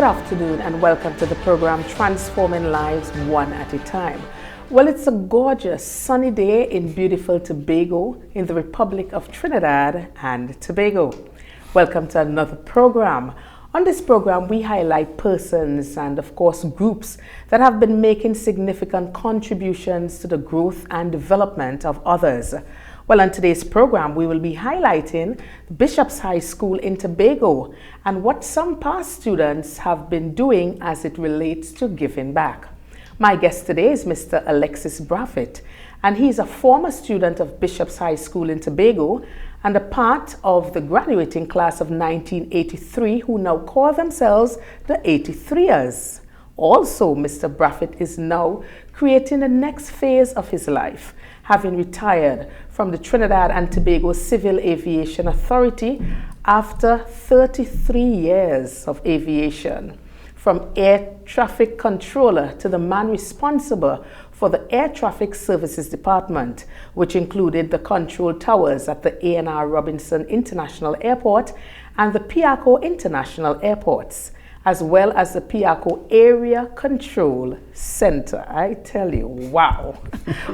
afternoon and welcome to the program Transforming Lives One at a Time. Well, it's a gorgeous sunny day in beautiful Tobago in the Republic of Trinidad and Tobago. Welcome to another program. On this program, we highlight persons and, of course, groups that have been making significant contributions to the growth and development of others. Well, on today's program, we will be highlighting Bishop's High School in Tobago and what some past students have been doing as it relates to giving back. My guest today is Mr. Alexis Brathwaite, and he's a former student of Bishop's High School in Tobago and a part of the graduating class of 1983 who now call themselves the 83ers. Also, Mr. Brathwaite is now creating the next phase of his life, having retired from the Trinidad and Tobago Civil Aviation Authority after 33 years of aviation. From air traffic controller to the man responsible for the Air Traffic Services Department, which included the control towers at the A&R Robinson International Airport and the Piarco International Airports, as well as the Piarco Area Control Center. I tell you, wow.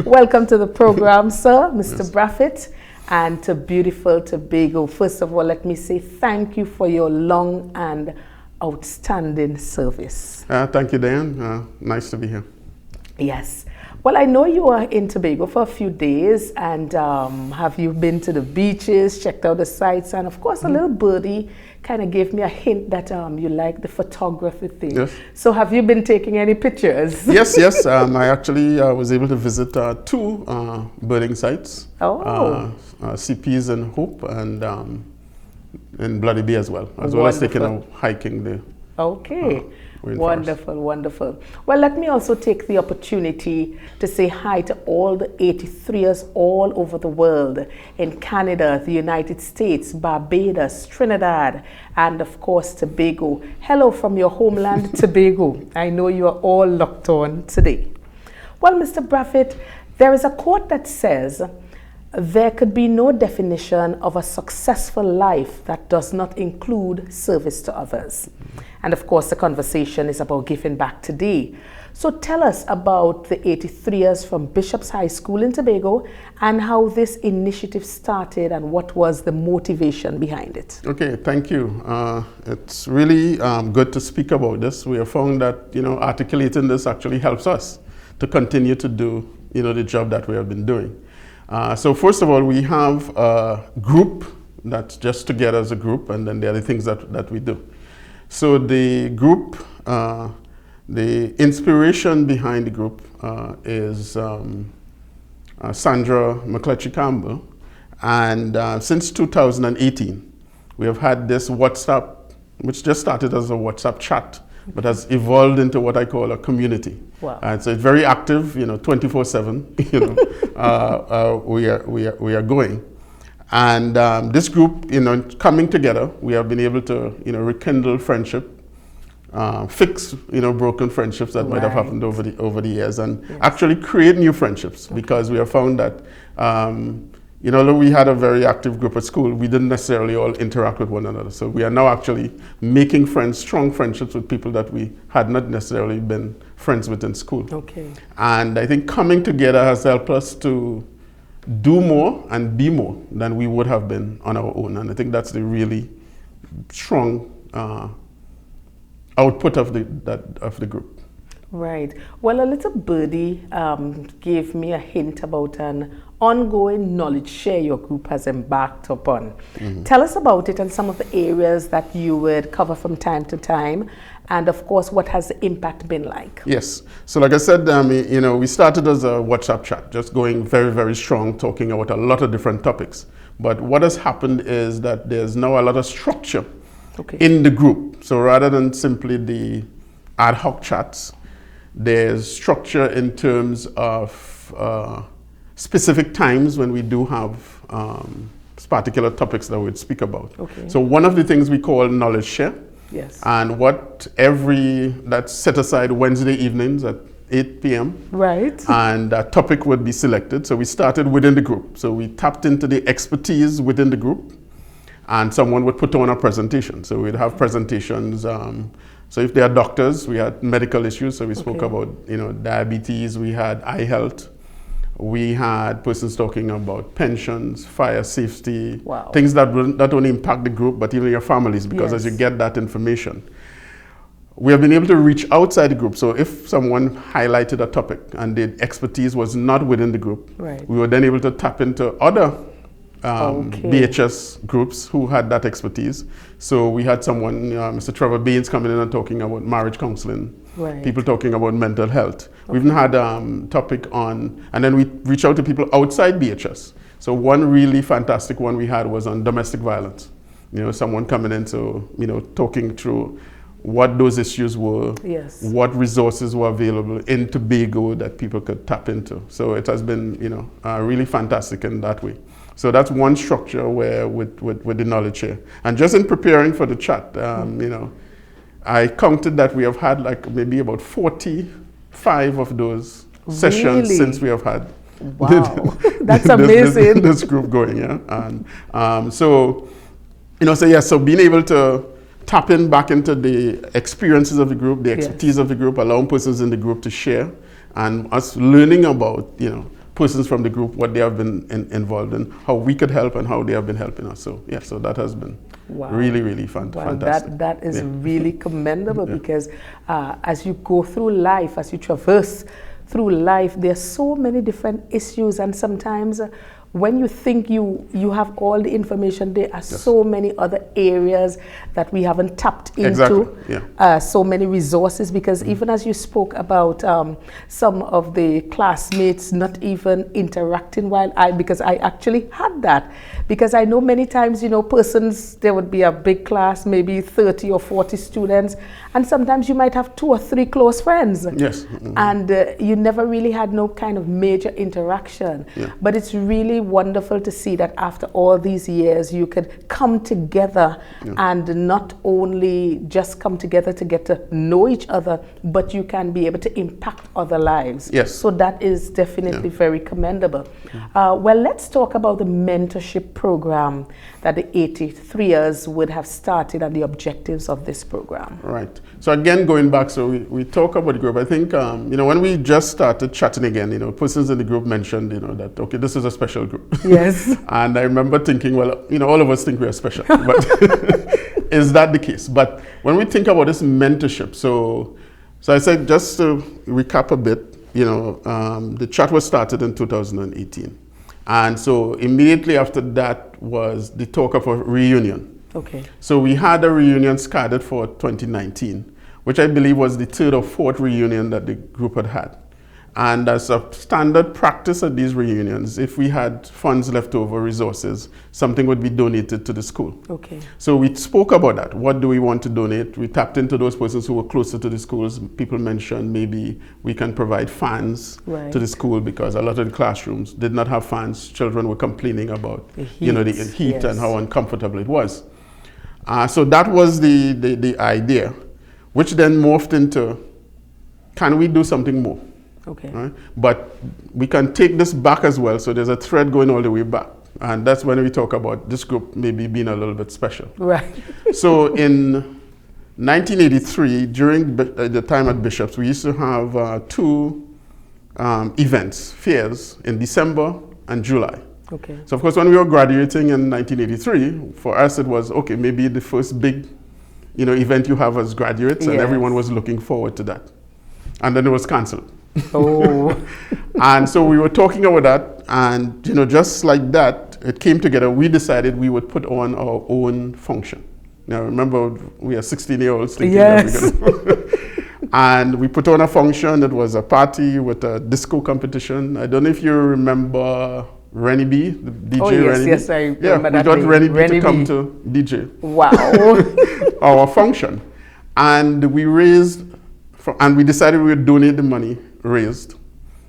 Welcome to the program, sir, Mr. Brathwaite, and to beautiful Tobago. First of all, let me say thank you for your long and outstanding service. Thank you, Diane. Nice to be here. Yes. Well, I know you are in Tobago for a few days, and have you been to the beaches, checked out the sites, and of course, a little birdie kind of gave me a hint that you like the photography thing. Yes. So have you been taking any pictures? Yes. I actually was able to visit two birding sites. Oh. CP's in Hope and in Bloody Bay as well as taking out hiking there. Okay. Wonderful, wonderful. Well, let me also take the opportunity to say hi to all the 83ers all over the world, in Canada, the United States, Barbados, Trinidad, and of course Tobago. Hello from your homeland, Tobago. I know you are all locked on today. Well, Mr. Brathwaite, there is a quote that says, "There could be no definition of a successful life that does not include service to others." And of course, the conversation is about giving back today. So tell us about the 83ers from Bishop's High School in Tobago and how this initiative started and what was the motivation behind it. Okay, thank you. It's really good to speak about this. We have found that, articulating this actually helps us to continue to do, the job that we have been doing. So first of all, we have a group that's just together as a group, and then there are the things that we do. So the group, the inspiration behind the group is Sandra McCletchy-Campbell. And since 2018, we have had this WhatsApp, which just started as a WhatsApp chat, but has evolved into what I call a community. Wow. So it's very active, 24/7. We are going, and this group, coming together, we have been able to, rekindle friendship, fix, broken friendships that might have happened over the years, and actually create new friendships, because we have found that. Though we had a very active group at school, we didn't necessarily all interact with one another. So we are now actually making strong friendships with people that we had not necessarily been friends with in school. Okay. And I think coming together has helped us to do more and be more than we would have been on our own. And I think that's the really strong output of the group. Right. Well, a little birdie gave me a hint about an ongoing knowledge share your group has embarked upon. Mm-hmm. Tell us about it and some of the areas that you would cover from time to time, and of course, what has the impact been like? Yes. So like I said, we started as a WhatsApp chat, just going very, very strong, talking about a lot of different topics. But what has happened is that there's now a lot of structure in the group. So rather than simply the ad hoc chats, there's structure in terms of specific times when we do have particular topics that we'd speak about. Okay. So one of the things we call knowledge share. Yes. And that's set aside Wednesday evenings at 8 p.m. Right. And a topic would be selected. So we started within the group. So we tapped into the expertise within the group, and someone would put on a presentation. So we'd have presentations So if they are doctors, we had medical issues. So we spoke about, diabetes. We had eye health. We had persons talking about pensions, fire safety, things that will not only impact the group, but even your families, because as you get that information, we have been able to reach outside the group. So if someone highlighted a topic and the expertise was not within the group, we were then able to tap into other BHS groups who had that expertise. So we had someone, Mr. Trevor Baines, coming in and talking about marriage counseling. People talking about mental health. We even had a topic on, and then we reached out to people outside BHS. So one really fantastic one we had was on domestic violence. Someone coming in, so, talking through what those issues were, what resources were available in Tobago that people could tap into. So it has been, really fantastic in that way. So that's one structure where with the knowledge here. And just in preparing for the chat, I counted that we have had like maybe about 45 of those sessions since we have had that's amazing. This group going, and so being able to tap in back into the experiences of the group, the expertise of the group, allowing persons in the group to share, and us learning about persons from the group, what they have been involved in, how we could help, and how they have been helping us. So so that has been really, really fantastic. That is really commendable because as you go through life, as you traverse through life, there are so many different issues, and sometimes when you think you have all the information, there are so many other areas that we haven't tapped into, so many resources, because even as you spoke about some of the classmates not even interacting because I actually had that, because I know many times, persons, there would be a big class, maybe 30 or 40 students, and sometimes you might have 2 or 3 close friends. And you never really had no kind of major interaction. But it's really wonderful to see that after all these years you could come together and not only just come together to get to know each other, but you can be able to impact other lives. So that is definitely very commendable. Well, let's talk about the mentorship program that the 83ers would have started and the objectives of this program. So again, going back, so we talk about the group. I think, when we just started chatting again, persons in the group mentioned, that, okay, this is a special group. And I remember thinking, well, all of us think we are special, but is that the case? But when we think about this mentorship, so I said, just to recap a bit, the chat was started in 2018. And so immediately after that was the talk of a reunion. So we had a reunion scheduled for 2019, which I believe was the 3rd or 4th reunion that the group had had. And as a standard practice at these reunions, if we had funds left over, resources, something would be donated to the school. So we spoke about that. What do we want to donate? We tapped into those persons who were closer to the schools. People mentioned maybe we can provide fans to the school, because a lot of the classrooms did not have fans. Children were complaining about the heat and how uncomfortable it was. So that was the idea, which then morphed into, can we do something more? But we can take this back as well. So there's a thread going all the way back. And that's when we talk about this group maybe being a little bit special. So in 1983, during the time at Bishop's, we used to have 2 events, fairs, in December and July. So of course, when we were graduating in 1983, for us it was, okay, maybe the first big event you have as graduates, and everyone was looking forward to that. And then it was cancelled. And so we were talking about that, and just like that, it came together. We decided we would put on our own function. Now remember, we are 16-year-olds thinking that we're gonna and we put on a function. It was a party with a disco competition. I don't know if you remember Rennie B, the DJ. Yes, I remember that. We got Rennie B to come to DJ. Our function, and we raised, and we decided we would donate the money raised,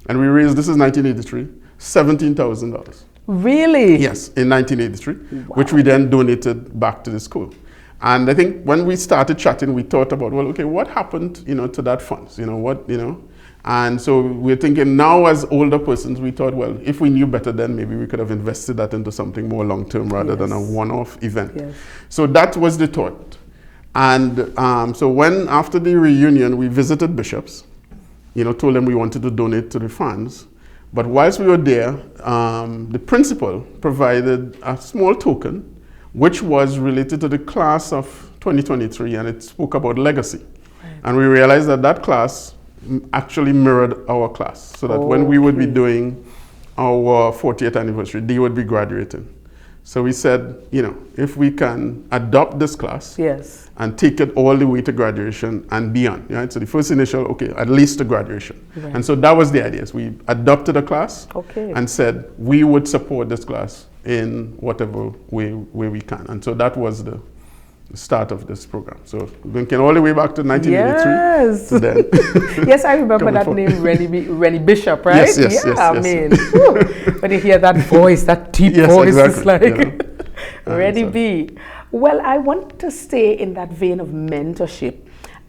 and we raised, this is 1983, $17,000. Really? Yes, in 1983, which we then donated back to the school. And I think when we started chatting, we thought about, well, okay, what happened, to that funds, and so we're thinking now as older persons, we thought, well, if we knew better then, maybe we could have invested that into something more long-term rather than a one-off event. So that was the thought. And so when, after the reunion, we visited bishops, told them we wanted to donate to the funds. But whilst we were there, the principal provided a small token, which was related to the class of 2023, and it spoke about legacy. Right. And we realized that that class actually mirrored our class, so that when we would be doing our 40th anniversary, they would be graduating. So we said, if we can adopt this class and take it all the way to graduation and beyond, right? So the first initial, at least to graduation. Right. And so that was the idea. So we adopted a class and said we would support this class in whatever way we can. And so that was the start of this program. So linking all the way back to 1983. Yes. To then. Yes, I remember that name, Rennie Bishop, right? Yes. I mean, when you hear that voice, that deep voice, exactly. It's like, Rennie B. Well, I want to stay in that vein of mentorship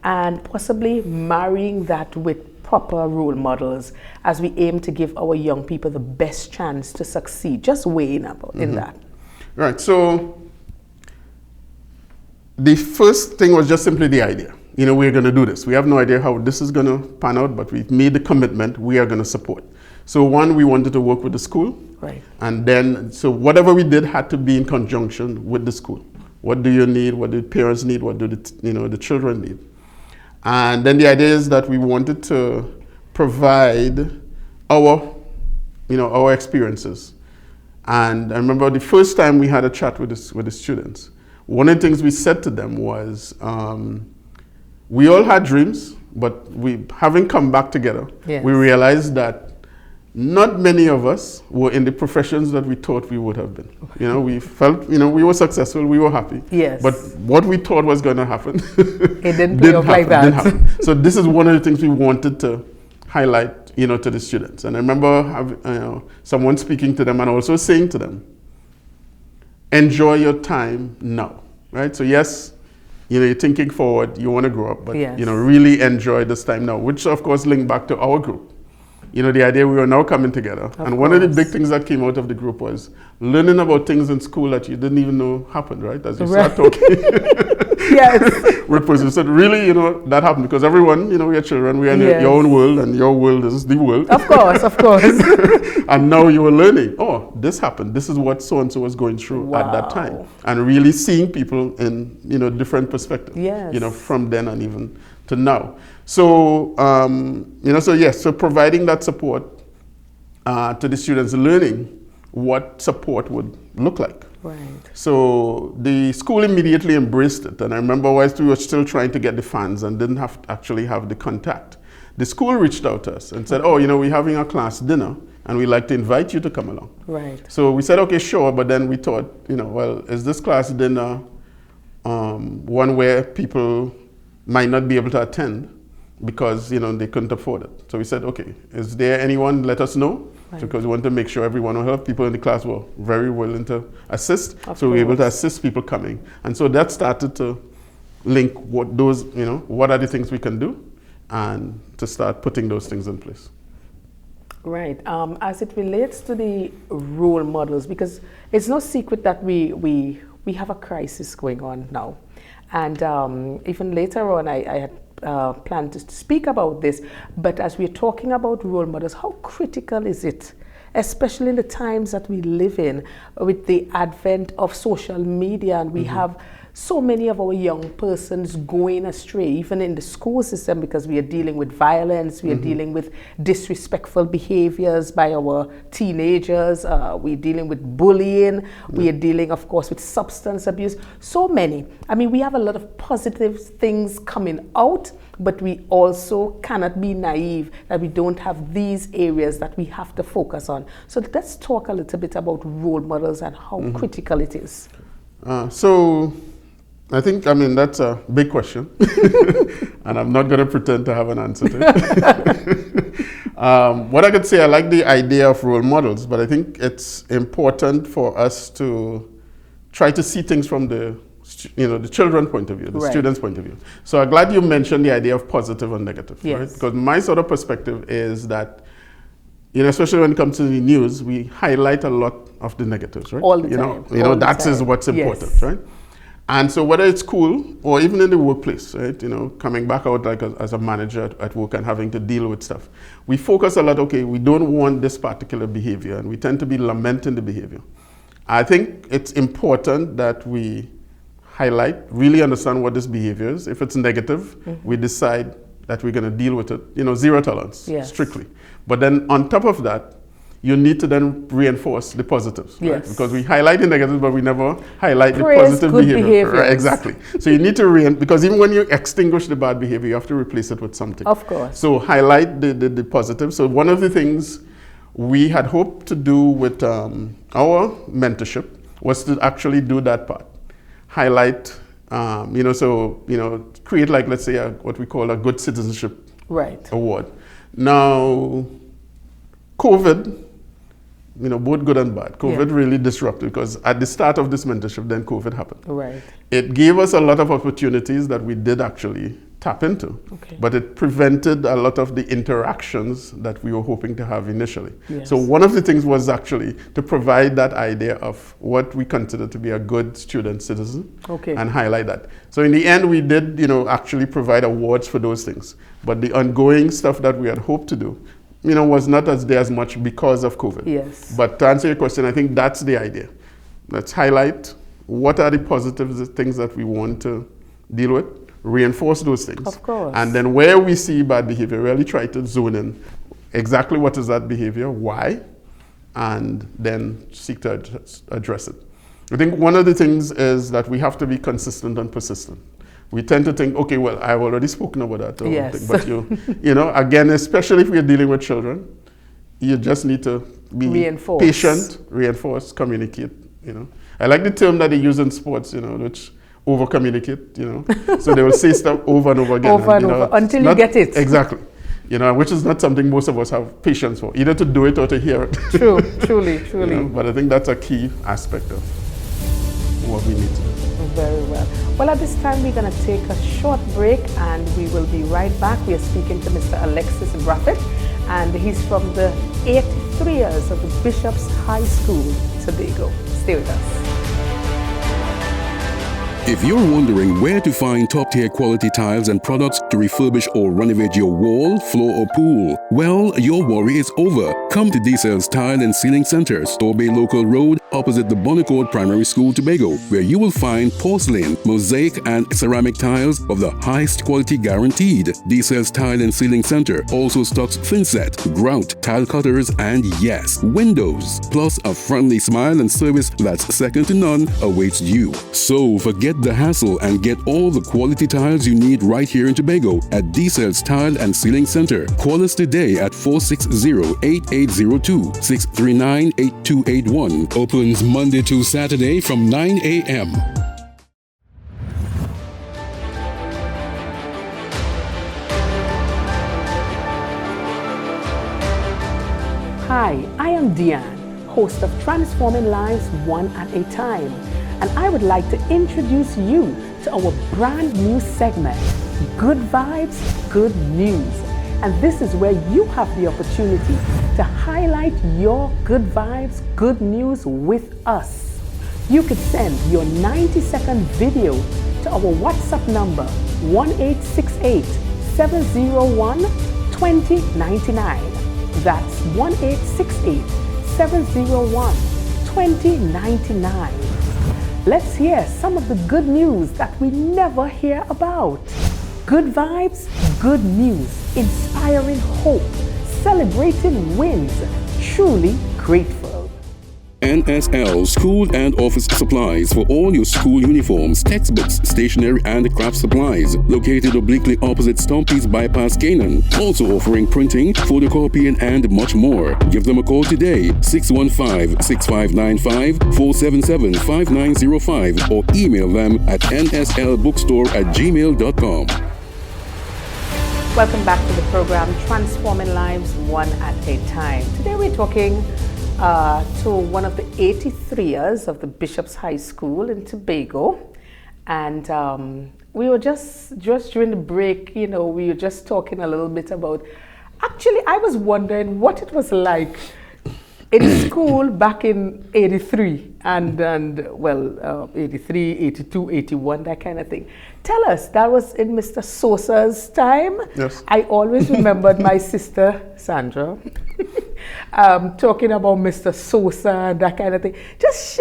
and possibly marrying that with proper role models as we aim to give our young people the best chance to succeed. Just weighing up in that. Right. So the first thing was just simply the idea. We're going to do this. We have no idea how this is going to pan out, but we've made the commitment we are going to support. So one, we wanted to work with the school. Right. And then, so whatever we did had to be in conjunction with the school. What do you need? What do the parents need? What do the children need? And then the idea is that we wanted to provide our experiences. And I remember the first time we had a chat with the students, one of the things we said to them was, we all had dreams, but having come back together, we realized that not many of us were in the professions that we thought we would have been. We felt, we were successful, we were happy. Yes. But what we thought was going to happen, it didn't play out like that. Didn't happen. So this is one of the things we wanted to highlight, to the students. And I remember someone speaking to them and also saying to them, enjoy your time now, right? So yes, you're thinking forward, you want to grow up, but really enjoy this time now, which of course linked back to our group. The idea we were now coming together. One of the big things that came out of the group was learning about things in school that you didn't even know happened, right? As you start talking. Yes. With person. So really, that happened because everyone, we are children, we are in your own world and your world is the world. Of course. And now you were learning, this happened. This is what so-and-so was going through at that time. And really seeing people in, different perspectives. Yes. From then and even to now. So, so providing that support to the students, learning what support would look like. Right. So the school immediately embraced it. And I remember whilst we were still trying to get the funds and didn't actually have the contact, the school reached out to us and said, we're having a class dinner and we'd like to invite you to come along. Right. So we said, okay, sure. But then we thought, is this class dinner one where people might not be able to attend because, they couldn't afford it. So we said, okay, is there anyone, let us know. Right. Because we want to make sure everyone will help. People in the class were very willing to assist. So we were able to assist people coming. And so that started to link what are the things we can do and to start putting those things in place. Right. As it relates to the role models, because it's no secret that we have a crisis going on now. And even later on, I had planned to speak about this, but as we're talking about role models, how critical is it, especially in the times that we live in with the advent of social media, and we have so many of our young persons going astray, even in the school system, because we are dealing with violence, we are dealing with disrespectful behaviors by our teenagers, we're dealing with bullying, we are dealing, of course, with substance abuse, so many. I mean, we have a lot of positive things coming out, but we also cannot be naive that we don't have these areas that we have to focus on. So let's talk a little bit about role models and how critical it is. So I think, that's a big question, and I'm not going to pretend to have an answer to it. What I could say, I like the idea of role models, but I think it's important for us to try to see things from the children's point of view, the student's point of view. So I'm glad you mentioned the idea of positive and negative, right? Because my sort of perspective is that, especially when it comes to the news, we highlight a lot of the negatives, right? All the time. That is what's important, right? And so whether it's school or even in the workplace, right, you know, coming back out like as a manager at work and having to deal with stuff, we focus a lot, okay, we don't want this particular behavior, and we tend to be lamenting the behavior. I think it's important that we highlight, really understand what this behavior is. If it's negative, we decide that we're going to deal with it, you know, zero tolerance, strictly. But then on top of that, you need to then reinforce the positives, right? Because we highlight the negatives, but we never highlight the positive behavior. Right, exactly. So you need to because even when you extinguish the bad behavior, you have to replace it with something. Of course. So highlight the positive. So one of the things we had hoped to do with our mentorship was to actually do that part. Highlight, you know, so, you know, create like, let's say, what we call a good citizenship award. Now, COVID, you know, both good and bad. COVID really disrupted, because at the start of this mentorship, then COVID happened. Right. It gave us a lot of opportunities that we did actually tap into, but it prevented a lot of the interactions that we were hoping to have initially. So one of the things was actually to provide that idea of what we consider to be a good student citizen and highlight that. So in the end, we did, you know, actually provide awards for those things. But the ongoing stuff that we had hoped to do, you know, was not as much because of COVID. But to answer your question, I think that's the idea. Let's highlight what are the positive things that we want to deal with, reinforce those things. Of course. And then where we see bad behavior, really try to zone in exactly what is that behavior, why, and then seek to address it. I think one of the things is that we have to be consistent and persistent. We tend to think, okay, well, I've already spoken about that. But you know, again, especially if we're dealing with children, you just need to be patient, reinforce, communicate, you know. I like the term that they use in sports, you know, which over-communicate, you know. So they will say stuff over and over again. Until you get it. Exactly. You know, which is not something most of us have patience for, either to do it or to hear it. True, truly. You know, but I think that's a key aspect of what we need to do. Very well. Well, at this time, we're going to take a short break, and we will be right back. We are speaking to Mr. Alexis Brathwaite, and he's from the 83ers of the Bishop's High School, Tobago. Stay with us. If you're wondering where to find top-tier quality tiles and products to refurbish or renovate your wall, floor, or pool, well, your worry is over. Come to D-Cell's Tile and Ceiling Center, Torbay Local Road, opposite the Bonnecourt Primary School, Tobago, where you will find porcelain, mosaic, and ceramic tiles of the highest quality guaranteed. D-Cell's Tile and Ceiling Center also stocks thinset, grout, tile cutters, and yes, windows. Plus, a friendly smile and service that's second to none awaits you. So forget the hassle and get all the quality tiles you need right here in Tobago at D-Cell's Tile and Ceiling Center. Call us today at 460-8802, 639-8281. Opens Monday to Saturday from 9 a.m. Hi, I am Deanne, host of Transforming Lives One at a Time, and I would like to introduce you to our brand new segment, Good Vibes, Good News. And this is where you have the opportunity to highlight your good vibes, good news with us. You could send your 90-second video to our WhatsApp number, 1-868-701-2099. That's 1-868-701-2099. Let's hear some of the good news that we never hear about. Good vibes, good news, inspiring hope, celebrating wins, truly grateful. NSL School and Office Supplies for all your school uniforms, textbooks, stationery, and craft supplies. Located obliquely opposite Stompy's Bypass, Canaan. Also offering printing, photocopying, and much more. Give them a call today, 615-6595-477-5905, or email them at nslbookstore@gmail.com. Welcome back to the program, Transforming Lives One at a Time. Today we're talking to one of the 83ers of the Bishop's High School in Tobago, and we were just during the break, you know, we were just talking a little bit about, actually I was wondering what it was like in school back in 83 and well, 83, 82, 81, that kind of thing. Tell us, that was in Mr. Sosa's time. Yes. I always remembered my sister, Sandra, talking about Mr. Sosa and that kind of thing. Just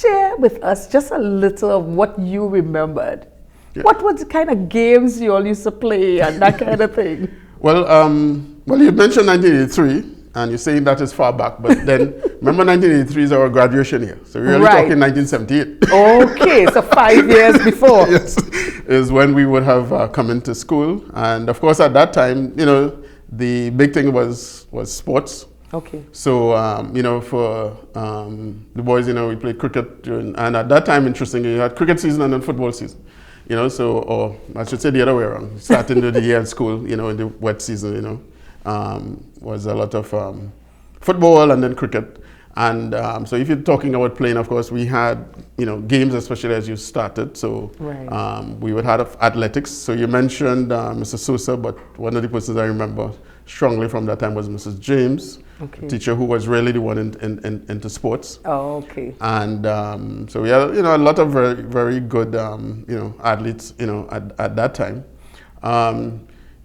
share with us just a little of what you remembered. Yeah. What was the kind of games you all used to play and that kind of thing? Well, you mentioned 1983. And you're saying that is far back, but then remember 1983 is our graduation year. So we're really talking 1978. Okay, so 5 years before. Yes, is when we would have come into school. And of course at that time, you know, the big thing was sports. Okay. So, you know, for the boys, you know, we played cricket and at that time, interestingly, you had cricket season and then football season. You know, so, or I should say the other way around, starting the year at school, you know, in the wet season, you know. Was a lot of football and then cricket. And so if you're talking about playing, of course, we had, you know, games, especially as you started. So we would have athletics. So you mentioned Mr. Sosa, but one of the persons I remember strongly from that time was Mrs. James, teacher who was really the one into sports. Oh, okay. And so we had, you know, a lot of very, very good, you know, athletes, you know, at that time.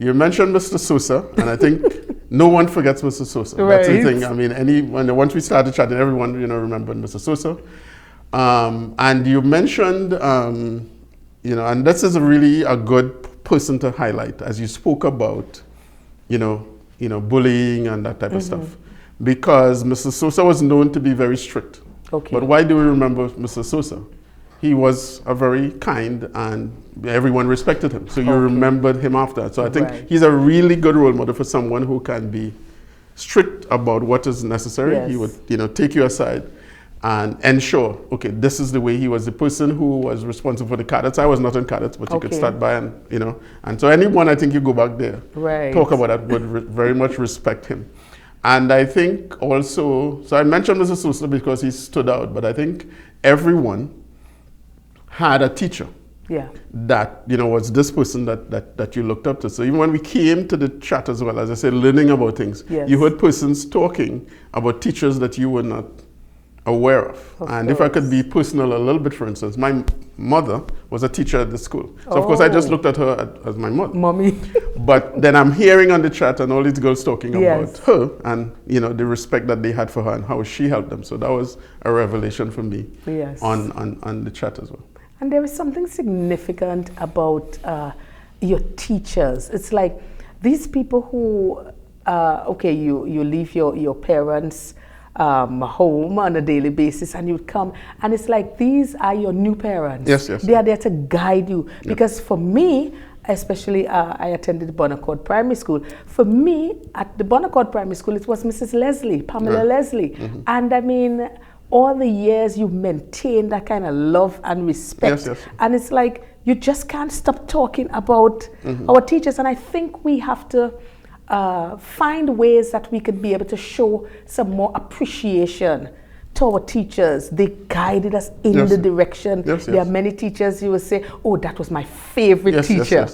You mentioned Mr. Sosa, and I think no one forgets Mr. Sosa. Right. That's the thing. I mean, once we started chatting, everyone, you know, remembered Mr. Sosa. And you mentioned, you know, and this is really a good person to highlight as you spoke about, you know, bullying and that type of stuff, because Mr. Sosa was known to be very strict. Okay. But why do we remember Mr. Sosa? He was a very kind and everyone respected him. So you remembered him after. So I think he's a really good role model for someone who can be strict about what is necessary. Yes. He would, you know, take you aside and ensure, okay, this is the way. He was the person who was responsible for the cadets. I was not in cadets, but you could start by and, you know, and so anyone, I think you go back there, talk about that, would very much respect him. And I think also, so I mentioned Mr. Sosa because he stood out, but I think everyone had a teacher that, you know, was this person that you looked up to. So even when we came to the chat as well, as I said, learning about things, you heard persons talking about teachers that you were not aware of. And if I could be personal a little bit, for instance, my mother was a teacher at the school. So of course I just looked at her as my mother. Mommy. But then I'm hearing on the chat and all these girls talking about her and, you know, the respect that they had for her and how she helped them. So that was a revelation for me on the chat as well. And there is something significant about your teachers. It's like these people who, okay, you leave your parents' home on a daily basis and you come, and it's like these are your new parents. Yes, yes. They are there to guide you. Because for me, especially I attended Bonaccord Primary School. For me, at the Bonaccord Primary School, it was Mrs. Leslie, Pamela Leslie. And I mean, all the years you maintain that kind of love and respect. And it's like, you just can't stop talking about our teachers. And I think we have to find ways that we could be able to show some more appreciation to our teachers. They guided us in the direction. There are many teachers you will say, oh, that was my favorite teacher.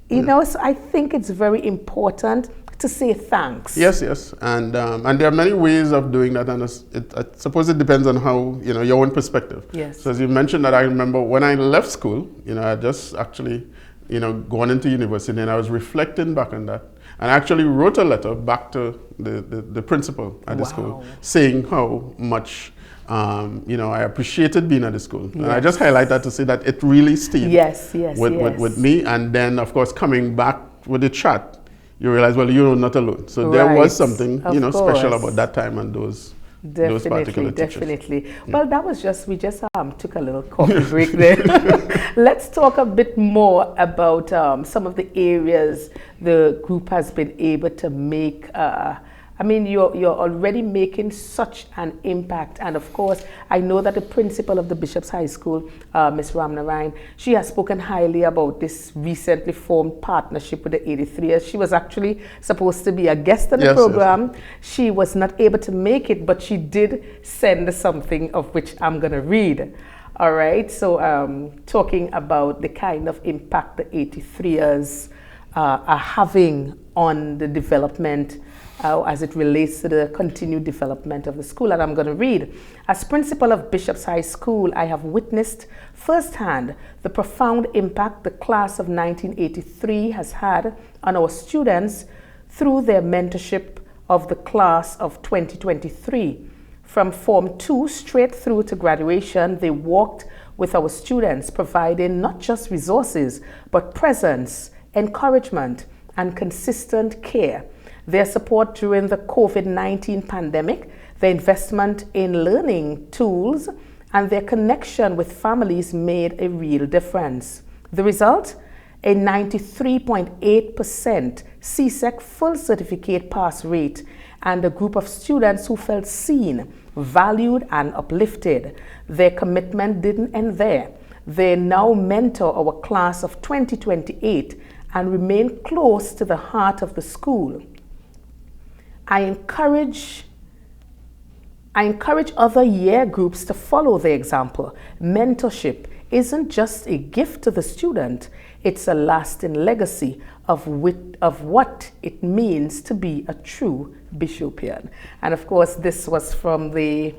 You know, so I think it's very important to say thanks. Yes, yes, and there are many ways of doing that, and I suppose it depends on how, you know, your own perspective. Yes. So as you mentioned that, I remember when I left school, you know, I just actually, you know, gone into university, and I was reflecting back on that, and I actually wrote a letter back to the principal at the school, saying how much you know, I appreciated being at the school. And I just highlight that to say that it really stayed with me, and then of course coming back with the chat, you realize, well, you're not alone. So there was something, you know, special about that time and those particular teachers. Definitely. Well, that was just, we just took a little coffee break there. Let's talk a bit more about some of the areas the group has been able to make. I mean, you're already making such an impact. And of course, I know that the principal of the Bishop's High School, Ms. Ramnarine, she has spoken highly about this recently formed partnership with the 83ers. She was actually supposed to be a guest on the program. She was not able to make it, but she did send something of which I'm going to read. All right, so talking about the kind of impact the 83ers are having on the development as it relates to the continued development of the school. And I'm going to read. As principal of Bishop's High School, I have witnessed firsthand the profound impact the class of 1983 has had on our students through their mentorship of the class of 2023. From Form 2 straight through to graduation, they walked with our students, providing not just resources, but presence, encouragement, and consistent care. Their support during the COVID-19 pandemic, their investment in learning tools, and their connection with families made a real difference. The result? A 93.8% CSEC full certificate pass rate, and a group of students who felt seen, valued, and uplifted. Their commitment didn't end there. They now mentor our class of 2028 and remain close to the heart of the school. I encourage other year groups to follow their example. Mentorship isn't just a gift to the student, it's a lasting legacy of what it means to be a true Bishopian. And of course, this is from the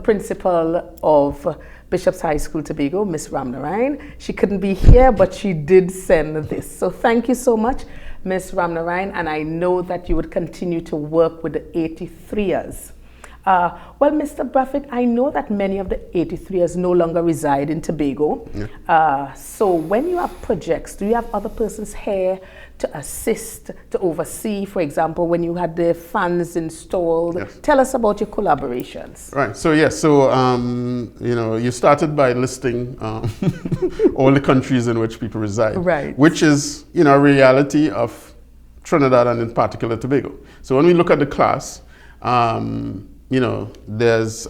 principal of Bishop's High School, Tobago, Miss Ramnarine. She couldn't be here, but she did send this. So thank you so much, Miss Ramnarine, and I know that you would continue to work with the 83ers. Well, Mr. Brathwaite, I know that many of the 83ers no longer reside in Tobago. Yeah. So when you have projects, do you have other persons here to assist, to oversee? For example, when you had the fans installed, yes. Tell us about your collaborations. Right. So yes. So you started by listing all the countries in which people reside, right? Which is a reality of Trinidad and in particular Tobago. So when we look at the class. There's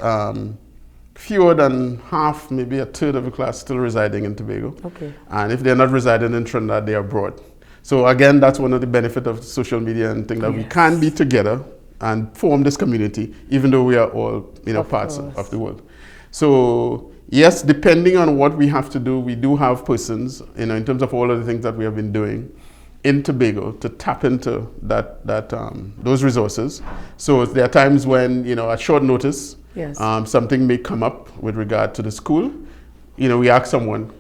fewer than half, maybe a third of the class still residing in Tobago. Okay. And if they're not residing in Trinidad, they are abroad. So again, that's one of the benefits of social media and things that yes. we can be together and form this community, even though we are all, parts of the world. So yes, depending on what we have to do, we do have persons, in terms of all of the things that we have been doing in Tobago to tap into those resources. So there are times when, at short notice, yes. Something may come up with regard to the school. We ask someone,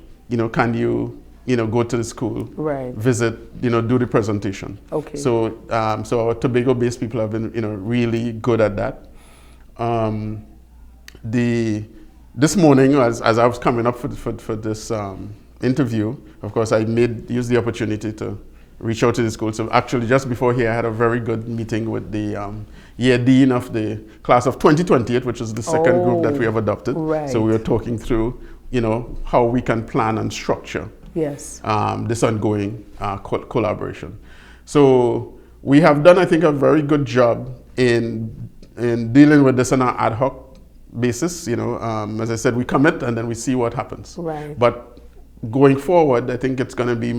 can you, go to the school, right. visit, do the presentation. Okay. So our Tobago-based people have been, really good at that. This morning, as I was coming up for this interview, of course, I used the opportunity to reach out to the school. So actually, just before here, I had a very good meeting with the year dean of the class of 2028, which is the second group that we have adopted. Right. So we were talking through, how we can plan and structure yes. This ongoing collaboration. So we have done, I think, a very good job in dealing with this on an ad hoc basis. As I said, we commit and then we see what happens. Right. But going forward, I think it's going to be,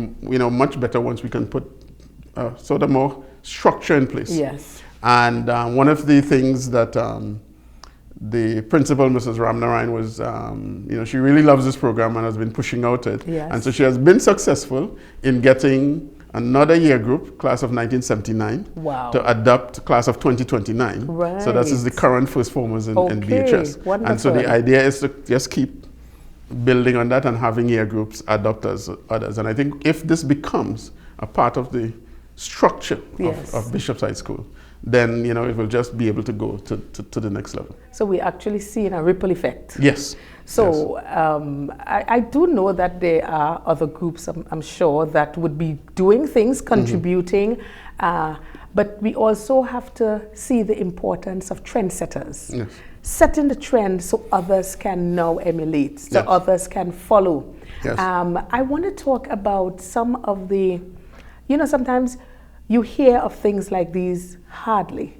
much better once we can put sort of more structure in place. Yes. And one of the things that the principal, Mrs. Ramnarine, was, she really loves this program and has been pushing out it. Yes. And so she has been successful in getting another year group, class of 1979, wow. to adopt class of 2029. Right. So that is the current first formers in BHS. Wonderful. And so the idea is to just keep building on that and having year groups adopt as others. And I think if this becomes a part of the structure yes. of Bishop's High School, then it will just be able to go to the next level. So we're actually seeing a ripple effect. Yes. So yes. I do know that there are other groups, I'm sure, that would be doing things, contributing, but we also have to see the importance of trendsetters. Yes. Setting the trend so others can now emulate, so yes. others can follow. Yes. I want to talk about some of the, sometimes you hear of things like these hardly.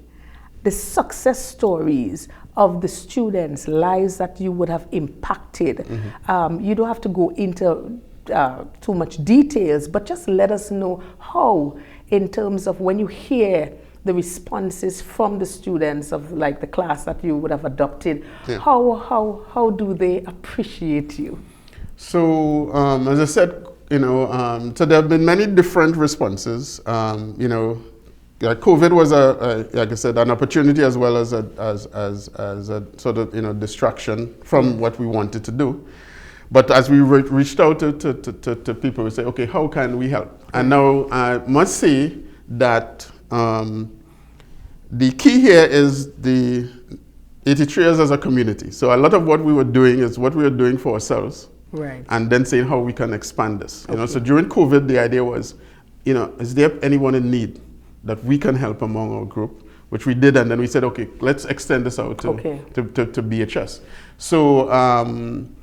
The success stories of the students' lives that you would have impacted. Mm-hmm. You don't have to go into too much details, but just let us know how, in terms of when you hear the responses from the students of like the class that you would have adopted, yeah. how do they appreciate you? So as I said, so there have been many different responses. COVID was like I said, an opportunity as well as a sort of, you know, distraction from what we wanted to do. But as we reached out to people, we say, okay, how can we help? And now I must say that the key here is the 83ers as a community. So a lot of what we were doing is what we were doing for ourselves. Right. And then saying how we can expand this. You know, so during COVID, the idea was, you know, is there anyone in need that we can help among our group? Which we did, and then we said, okay, let's extend this out to BHS. So,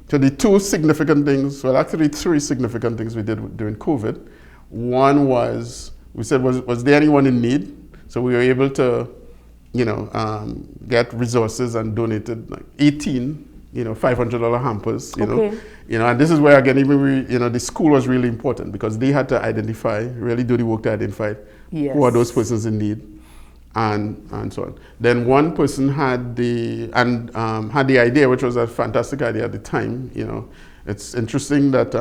so the two significant things, well, actually three significant things we did during COVID. One was, we said, was there anyone in need? So we were able to, you know, get resources and donated like 18, you know, $500 hampers, you know, and this is where again, even you know, the school was really important because they had to identify, really do the work to identify who are those persons in need, and so on. Then one person had the idea, which was a fantastic idea at the time. You know, it's interesting that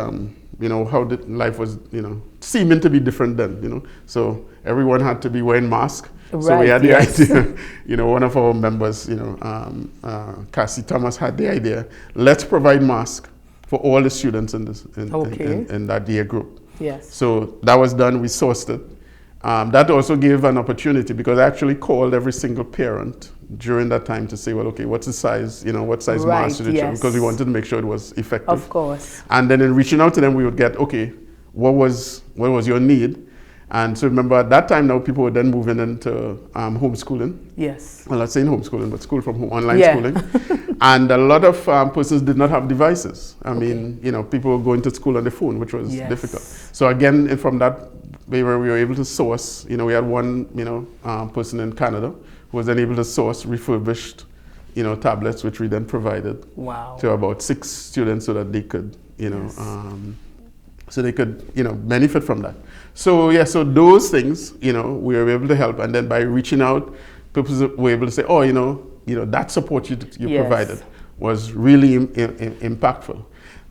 you know how life was, you know, seeming to be different then. You know, so everyone had to be wearing masks. Right, so we had the idea, you know, one of our members, you know, Cassie Thomas had the idea, let's provide masks for all the students in this in that year group. Yes. So that was done, we sourced it. That also gave an opportunity because I actually called every single parent during that time to say, well, okay, what's the size, you know, what size mask should it show? Because we wanted to make sure it was effective. Of course. And then in reaching out to them, we would get, okay, what was your need? And so remember at that time now people were then moving into homeschooling. Yes. Well, not saying homeschooling, but school from home, online schooling. And a lot of persons did not have devices. I mean, you know, people were going to school on the phone, which was difficult. So again, from that way where we were able to source, you know, we had one, you know, person in Canada who was then able to source refurbished, you know, tablets, which we then provided to about 6 students so that they could, you know, so they could, you know, benefit from that. So yeah, so those things, you know, we were able to help, and then by reaching out, people were able to say, oh, you know, that support you provided was really impactful.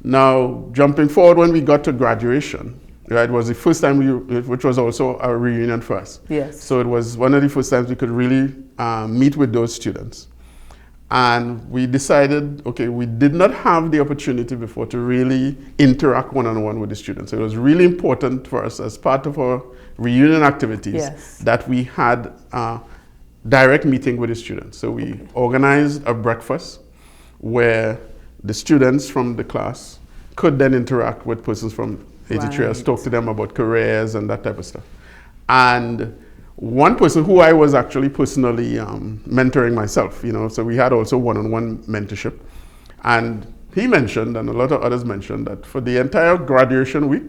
Now, jumping forward, when we got to graduation, right, was the first time which was also a reunion for us. Yes. So it was one of the first times we could really meet with those students. And we decided, okay, we did not have the opportunity before to really interact one-on-one with the students. So it was really important for us as part of our reunion activities that we had a direct meeting with the students. So we organized a breakfast where the students from the class could then interact with persons from 83ers, talk to them about careers and that type of stuff. And one person who I was actually personally mentoring myself, you know, so we had also one-on-one mentorship. And he mentioned, and a lot of others mentioned, that for the entire graduation week,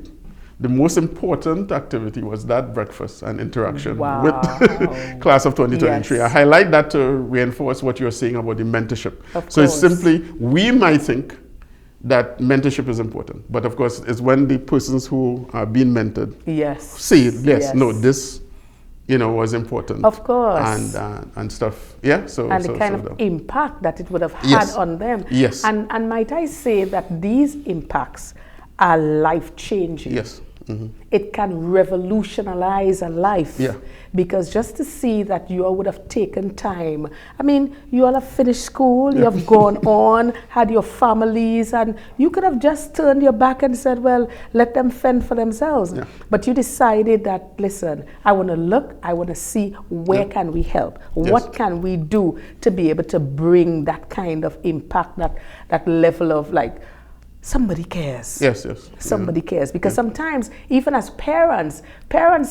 the most important activity was that breakfast and interaction with class of 2023. I highlight that to reinforce what you're saying about the mentorship. So it's simply, we might think that mentorship is important, but of course, it's when the persons who are being mentored say, yes, no, this, you know, was important. Of course. And stuff. Yeah. So and the kind of impact that it would have had on them. Yes. And might I say that these impacts are life-changing. Yes. It can revolutionize a life. Yeah. Because just to see that you all would have taken time. I mean, you all have finished school, you have gone on, had your families, and you could have just turned your back and said, well, let them fend for themselves. Yeah. But you decided that, listen, I want to look, I want to see where can we help? What can we do to be able to bring that kind of impact, that level of like, somebody cares. Yes. Somebody cares. Because sometimes, even as parents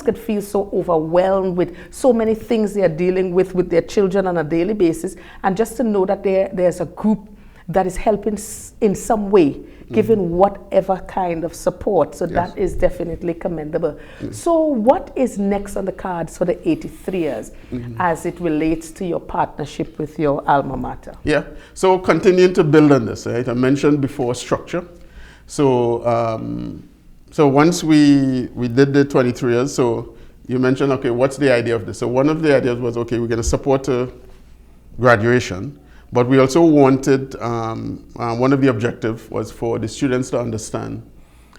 could feel so overwhelmed with so many things they are dealing with their children on a daily basis. And just to know that there's a group that is helping in some way, giving whatever kind of support. So that is definitely commendable. So what is next on the cards for the 83ers as it relates to your partnership with your alma mater? Yeah, so continuing to build on this, right? I mentioned before structure. So so once we did the 23ers, so you mentioned, okay, what's the idea of this? So one of the ideas was, okay, we're going to support graduation. But we also wanted, one of the objectives was for the students to understand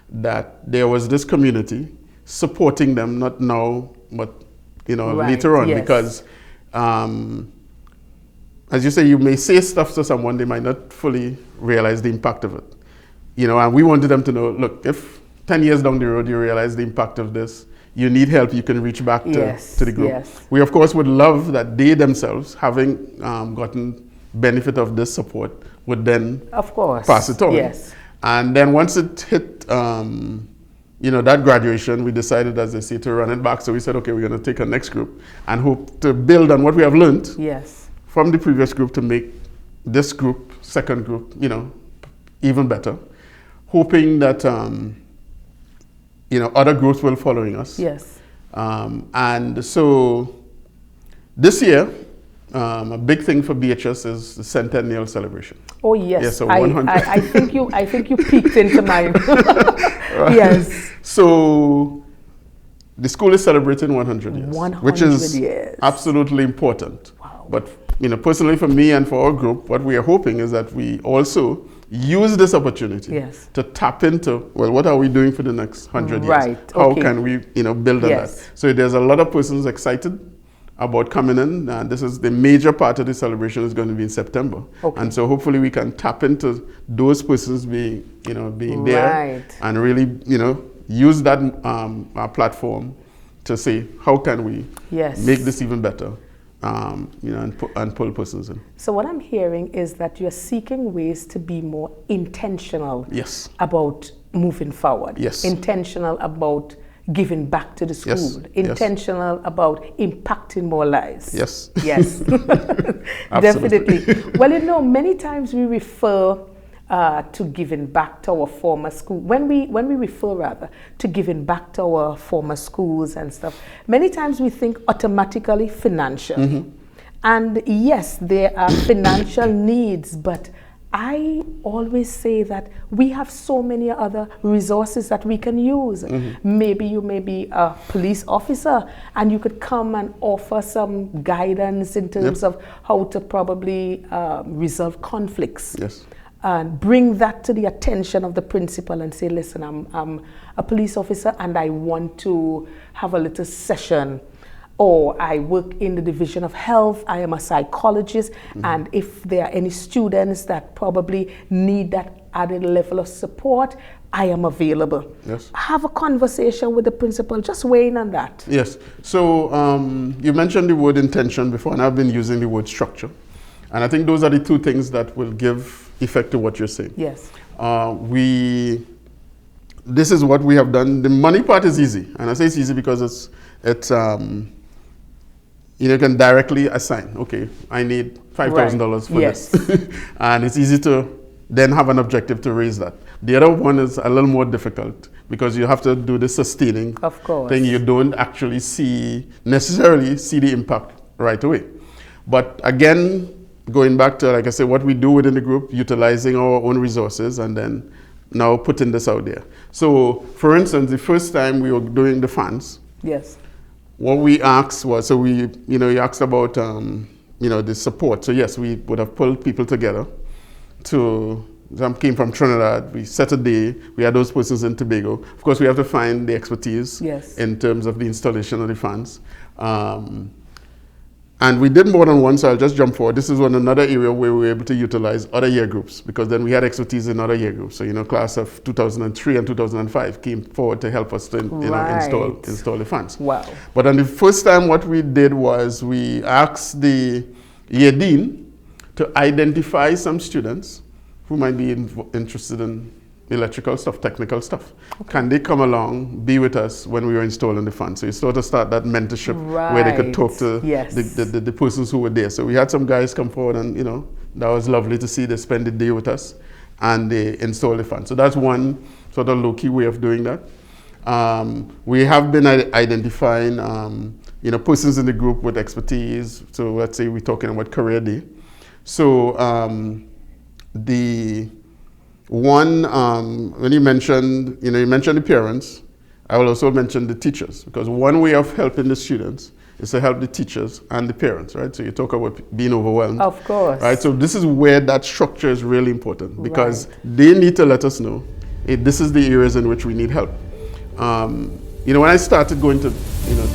that there was this community supporting them, not now, but later on, because as you say, you may say stuff to someone, they might not fully realize the impact of it. And we wanted them to know, look, if 10 years down the road you realize the impact of this, you need help, you can reach back to the group. Yes. We, of course, would love that they themselves, having gotten benefit of this support, would then pass it on. Yes. And then once it hit, that graduation, we decided, as they say, to run it back. So we said, okay, we're going to take a next group and hope to build on what we have learned from the previous group to make this group, second group, even better. Hoping that, other groups will following us. Yes. And so this year, a big thing for BHS is the centennial celebration. Oh yes, yes, so 100. I think you peeked into mine. Right. Yes. So the school is celebrating 100 years, 100 which is years. Absolutely important. Wow. But personally for me and for our group, what we are hoping is that we also use this opportunity to tap into, well, what are we doing for the next 100 years? Right. How can we, build on that? So there's a lot of persons excited about coming in. This is the major part of the celebration is going to be in September. Okay. And so hopefully we can tap into those persons being there and really, use that platform to say, how can we make this even better? And pull persons in. So what I'm hearing is that you're seeking ways to be more intentional about moving forward. Yes. Intentional about giving back to the school. Intentional about impacting more lives. Yes. Yes. Definitely. Well, many times we refer to giving back to our former school. When we refer to giving back to our former schools and stuff, many times we think automatically financial. Mm-hmm. And yes, there are financial needs, but I always say that we have so many other resources that we can use. Mm-hmm. Maybe you may be a police officer and you could come and offer some guidance in terms of how to probably resolve conflicts. Yes. And bring that to the attention of the principal and say, listen, I'm a police officer and I want to have a little session. Or I work in the division of health, I am a psychologist, and if there are any students that probably need that added level of support, I am available. Yes. Have a conversation with the principal, just weigh in on that. Yes, so you mentioned the word intention before, and I've been using the word structure. And I think those are the two things that will give effect to what you're saying. Yes. This is what we have done. The money part is easy, and I say it's easy because it's you can directly assign, okay, I need $5,000 for this. And it's easy to then have an objective to raise that. The other one is a little more difficult because you have to do the sustaining thing. You don't actually necessarily see the impact right away. But again, going back to, like I said, what we do within the group, utilizing our own resources and then now putting this out there. So, for instance, the first time we were doing the fans, what we asked was, so we, you asked about, the support. So yes, we would have pulled people together some came from Trinidad. We set a day. We had those persons in Tobago. Of course, we have to find the expertise in terms of the installation of the fans. And we did more than one, so I'll just jump forward. This is another area where we were able to utilize other year groups because then we had expertise in other year groups. So, class of 2003 and 2005 came forward to help us to install the fans. Wow. But on the first time, what we did was we asked the year dean to identify some students who might be interested in electrical stuff, technical stuff. Okay. Can they come along, be with us when we were installing the fan? So you sort of start that mentorship where they could talk to the persons who were there. So we had some guys come forward and, that was lovely to see. They spend the day with us and they install the fan. So that's one sort of low-key way of doing that. We have been identifying, persons in the group with expertise. So let's say we're talking about career day. So the one, when you mentioned the parents, I will also mention the teachers, because one way of helping the students is to help the teachers and the parents, right? So you talk about being overwhelmed. Of course. Right, so this is where that structure is really important, because they need to let us know, hey, this is the areas in which we need help. When I started going to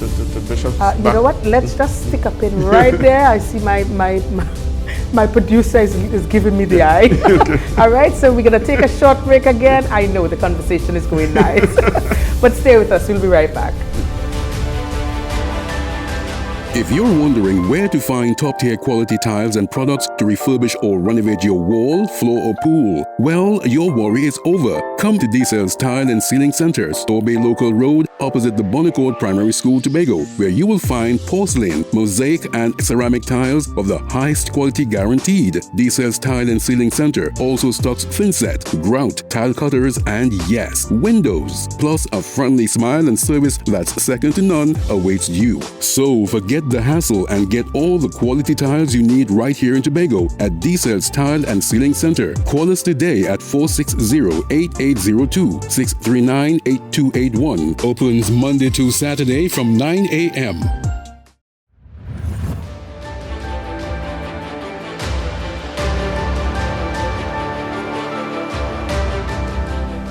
to Bishop's You know what? Let's just stick a pin right there. I see my producer is giving me the eye. All right, so we're going to take a short break again. I know the conversation is going nice. But stay with us. We'll be right back. If you're wondering where to find top-tier quality tiles and products to refurbish or renovate your wall, floor or pool, well, your worry is over. Come to D-Cells Tile and Ceiling Center, Tobago Local Road, opposite the Bonnecourt Primary School, Tobago, where you will find porcelain, mosaic and ceramic tiles of the highest quality guaranteed. D-Cells Tile and Ceiling Center also stocks thinset, grout, tile cutters and yes, windows. Plus a friendly smile and service that's second to none awaits you. So forget the hassle and get all the quality tiles you need right here in Tobago at D-Cells Tile and Ceiling Center. Call us today at 460-8802, 639-8281. Opens Monday to Saturday from 9 a.m.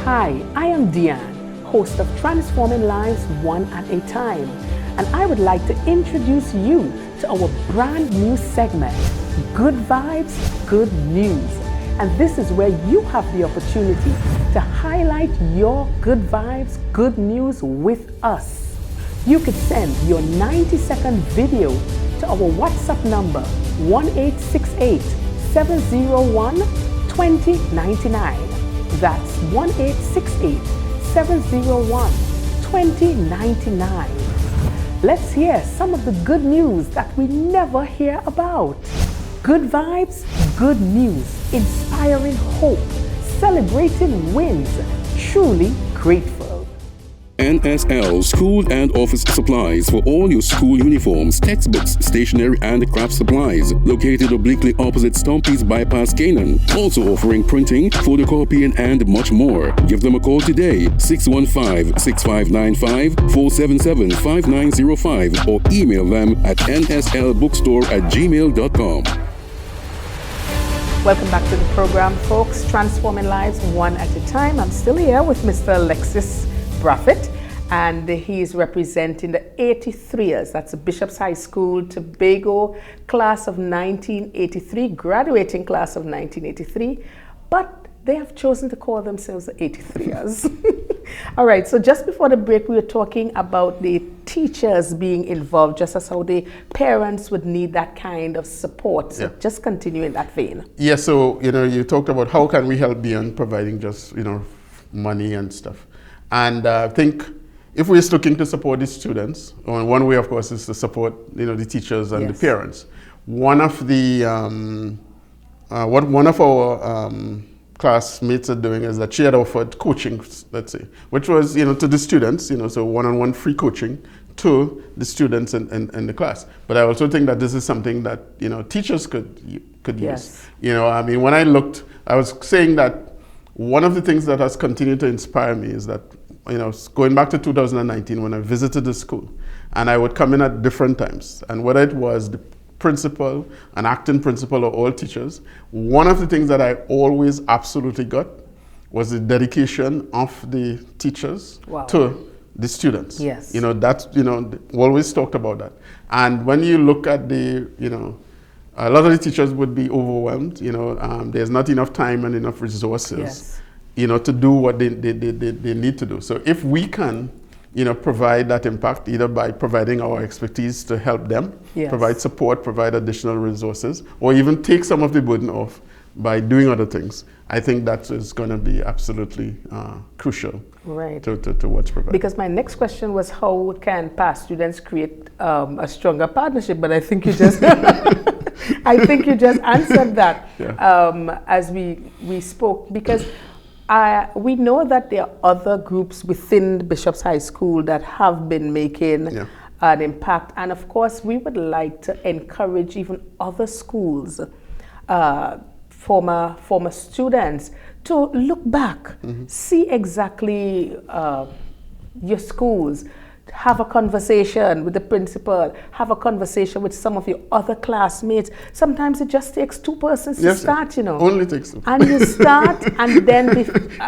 Hi, I am Deanne, host of Transforming Lives One at a Time, and I would like to introduce you to our brand new segment, Good Vibes, Good News. And this is where you have the opportunity to highlight your good vibes, good news with us. You could send your 90-second video to our WhatsApp number 1-868-701-2099. That's 1-868-701-2099. Let's hear some of the good news that we never hear about. Good vibes, good news, inspiring hope, celebrating wins, truly grateful. NSL School and Office Supplies for all your school uniforms, textbooks, stationery and craft supplies. Located obliquely opposite Stumpy's Bypass Canaan. Also offering printing, photocopying and much more. Give them a call today, 615-6595-477-5905 or email them at nslbookstore@gmail.com. Welcome back to the program, folks. Transforming Lives One at a Time. I'm still here with Mr. Alexis Brathwaite, and he's representing the 83ers. That's the Bishop's High School, Tobago, class of 1983, graduating class of 1983, but they have chosen to call themselves the 83ers. All right, so just before the break, we were talking about the teachers being involved, just as how the parents would need that kind of support. So just continue in that vein. Yeah, so, you talked about how can we help beyond providing just, money and stuff. And I think if we're looking to support the students, one way, of course, is to support, the teachers and the parents. One of the, what one of our classmates are doing is that she had offered coaching, let's say, which was, to the students, so one-on-one free coaching to the students in the class. But I also think that this is something that, teachers could use. When I looked, I was saying that one of the things that has continued to inspire me is that, going back to 2019 when I visited the school, and I would come in at different times, and whether it was the principal, an acting principal, or all teachers, one of the things that I always absolutely got was the dedication of the teachers to the students. Yes. That's, always talked about that. And when you look at the, a lot of the teachers would be overwhelmed, there's not enough time and enough resources, to do what they need to do. So if we can, provide that impact either by providing our expertise to help them, provide support, provide additional resources, or even take some of the burden off by doing other things, I think that is going to be absolutely crucial to what's provided. Because my next question was how can past students create a stronger partnership, but I think you just answered that as we spoke, because we know that there are other groups within Bishop's High School that have been making an impact, and of course we would like to encourage even other schools, former students, to look back, see exactly your schools, have a conversation with the principal, have a conversation with some of your other classmates. Sometimes it just takes two persons to start, you know. Only takes two. And you start, and then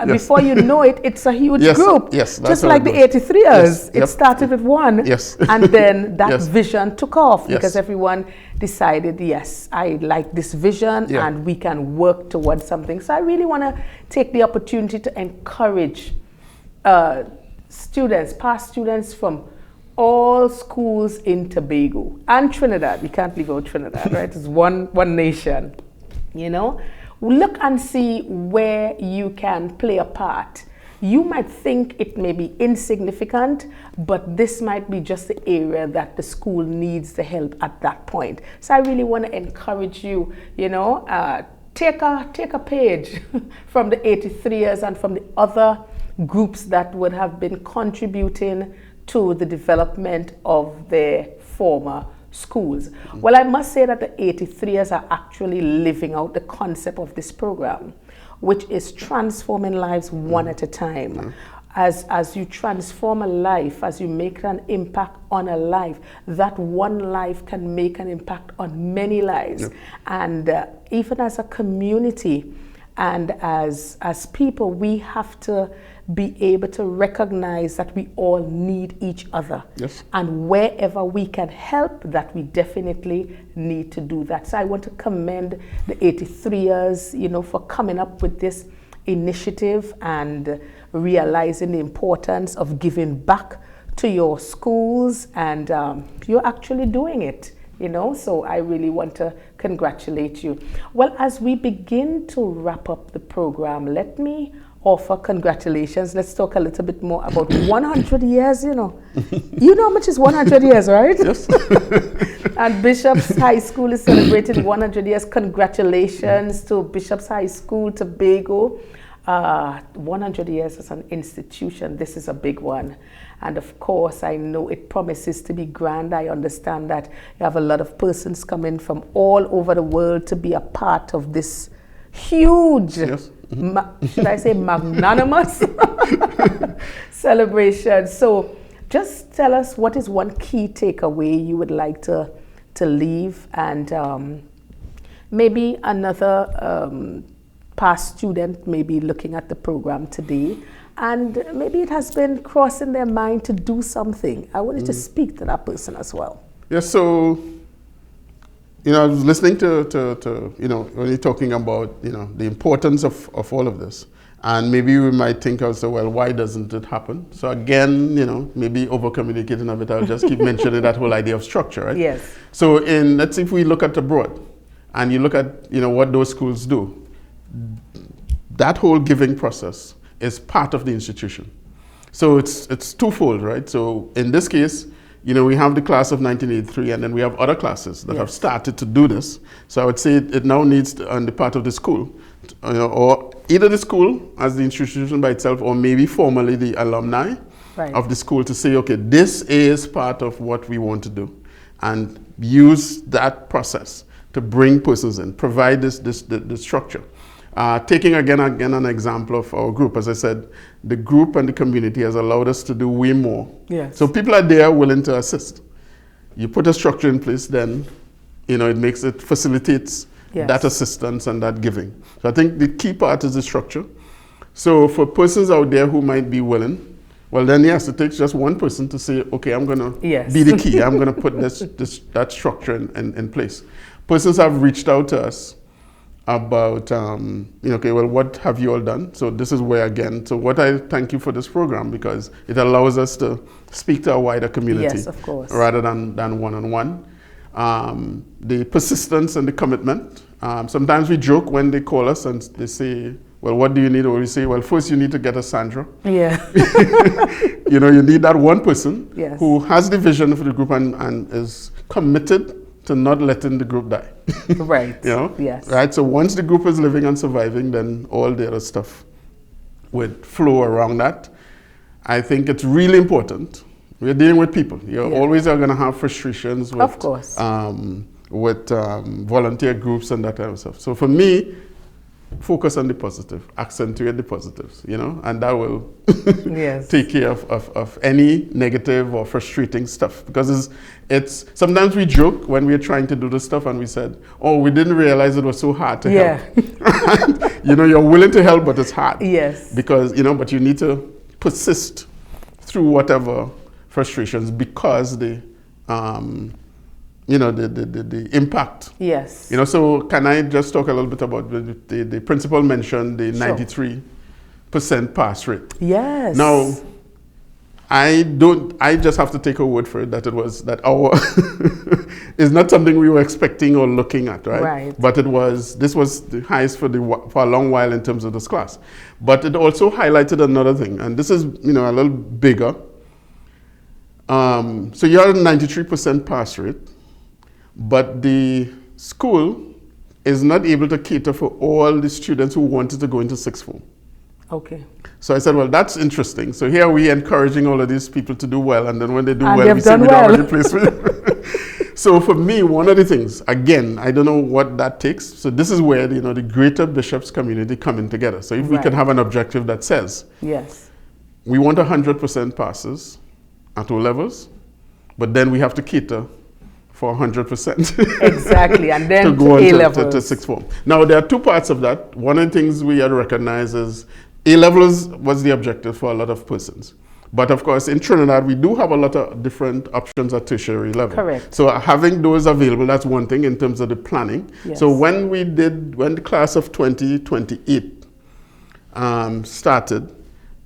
before you know it, it's a huge group. Yes, that's just like the 83ers. It started with one, and then that vision took off because everyone decided, yes, I like this vision and we can work towards something. So I really want to take the opportunity to encourage students, past students from all schools in Tobago and Trinidad. We can't leave out Trinidad, right? It's one nation, you know. Look and see where you can play a part. You might think it may be insignificant, but this might be just the area that the school needs the help at that point. So I really want to encourage you, you know, take a page from the 83ers and from the other groups that would have been contributing to the development of their former schools. Well, I must say that the 83ers are actually living out the concept of this program, which is transforming lives one at a time. As you transform a life, as you make an impact on a life, that one life can make an impact on many lives. And even as a community and as people, we have to be able to recognize that we all need each other. And wherever we can help, that we definitely need to do that. So I want to commend the 83ers, you know, for coming up with this initiative and realizing the importance of giving back to your schools, and you're actually doing it, you know. So I really want to congratulate you. Well, as we begin to wrap up the program, let me offer congratulations. Let's talk a little bit more about 100 years, you know. You know how much is 100 years, right? Yes. And Bishop's High School is celebrating 100 years. Congratulations to Bishop's High School, Tobago. 100 years as an institution, this is a big one. And of course, I know it promises to be grand. I understand that you have a lot of persons coming from all over the world to be a part of this huge, should I say magnanimous celebration. So just tell us, what is one key takeaway you would like to leave, and maybe another past student may be looking at the program today, and maybe it has been crossing their mind to do something. I wanted to speak to that person as well. Yes, so, you know, I was listening to you know, when you're talking about, you know, the importance of all of this. And maybe we might think also, well, why doesn't it happen? So again, you know, maybe over-communicating a bit, I'll just keep mentioning that whole idea of structure, right? Yes. So let's see if we look at abroad, and you look at, you know, what those schools do. That whole giving process is part of the institution. So it's twofold, right? So in this case, you know, we have the class of 1983, and then we have other classes that have started to do this. So I would say it now needs to, on the part of the school, you know, or either the school as the institution by itself, or maybe formally the alumni of the school, to say, okay, this is part of what we want to do, and use that process to bring persons in, provide the structure. Taking again an example of our group, as I said, the group and the community has allowed us to do way more. Yes. So people are there willing to assist. You put a structure in place, then, you know, it facilitates that assistance and that giving. So I think the key part is the structure. So for persons out there who might be willing, well then yes, it takes just one person to say, okay, I'm gonna be the key. I'm gonna put that structure in place. Persons have reached out to us about, you know, okay, well, what have you all done? So this is where, again, so what I thank you for this program, because it allows us to speak to a wider community. Yes, of course. Rather than one-on-one. The persistence and the commitment. Sometimes we joke when they call us and they say, well, what do you need? Or we say, well, first you need to get a Sandra. Yeah. You know, you need that one person who Yes. has the vision for the group and is committed to not letting the group die. Right. You know? Yes. Right? So once the group is living and surviving, then all the other stuff would flow around that. I think it's really important. We're dealing with people. You're always going to have frustrations with, of course, volunteer groups and that kind of stuff. So for me, focus on the positive, accentuate the positives, you know, and that will Yes. take care of any negative or frustrating stuff. Because it's sometimes we joke when we're trying to do this stuff and we said, oh, we didn't realize it was so hard to help. You know, you're willing to help, but it's hard. Yes. Because, you know, but you need to persist through whatever frustrations because you know, the impact. Yes. You know, so can I just talk a little bit about the principal mentioned the Sure. 93% pass rate. Yes. Now, I just have to take a word for it that our is not something we were expecting or looking at, right? Right. But this was the highest for a long while in terms of this class. But it also highlighted another thing, and this is, you know, a little bigger. So you're at a 93% pass rate, but the school is not able to cater for all the students who wanted to go into sixth form. Okay. So I said, well, that's interesting. So here we encouraging all of these people to do well, and then when they do And well, we they've say done we don't well. have any place for it. So for me, one of the things, again, I don't know what that takes. So this is where, you know, the greater bishops community coming together. So if we can Right. have an objective that says, Yes. we want 100% passes at O levels, but then we have to cater for 100%. Exactly, and then to go to on A-levels. to sixth form. Now, there are two parts of that. One of the things we had to recognize is A-levels was the objective for a lot of persons. But of course, in Trinidad, we do have a lot of different options at tertiary level. Correct. So having those available, that's one thing in terms of the planning. Yes. So when the class of 2028 started,